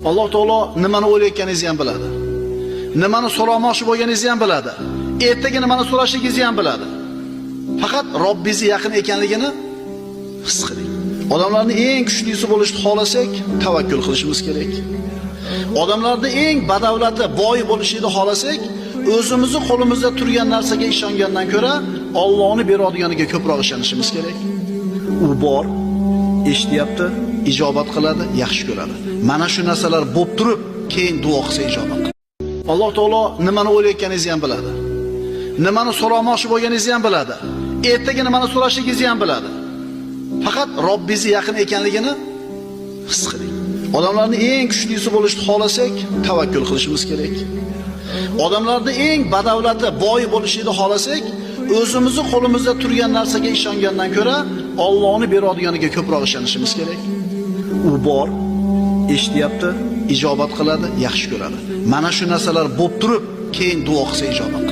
Alloh taolo nimani o'ylayotganingizni ham biladi. Nimani so'ramoqchi bo'lganingizni ham biladi. Ertaga nimani so'rashingizni ham biladi. Faqat Robbingiz yaqin ekanligini his qiling. Odamlarning eng kuchlisi bo'lishni xohlasak, tavakkul qilishimiz kerak. Odamlarning eng badavlati, boy bo'lishini xohlasak, o'zimizni qo'limizda turgan narsaga ishongandan ko'ra, Allohning beradiganiga ko'proq ishonishimiz kerak. U bor, eshityapti, ijobat qiladi, yaxshi ko'radi. Mana shu narsalar bo'lib turib, keyin duo qilsa ijobat qiladi. Alloh taolo nimani o'ylayotganingizni ham biladi. Nimani so'ramoqchi bo'lganingizni ham biladi. Ertaga nimani so'rashingizni ham biladi. Faqat Robbingiz yaqin ekanligini his qiling. Odamlarning eng kuchlisi bo'lishni xohlasak, tavakkul qilishimiz kerak. Odamlarning eng badavlati, boy bo'lishini xohlasak, o'zimizni qo'limizda turgan narsaga ishongandan ko'ra, Allohning beradiganiga ko'proq ishonishimiz kerak. U bor, eshityapti, ijobat qiladi, yaxshi ko'radi. Mana shu narsalar bo'lib turib, keyin duo qilsa ijobat qiladi.